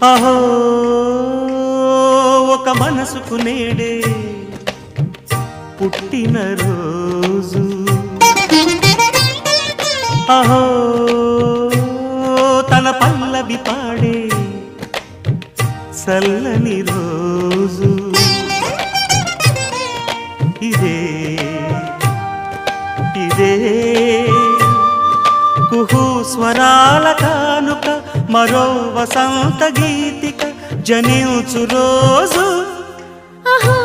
అహో ఒక మనసుకు నేడే పుట్టిన రోజు అహో తన పల్లవి పాడే చల్లని రోజు ఇదే ఇదే కుహు స్వరాల కానుక మరో వసంత గీతిక జనించు రోజు అహో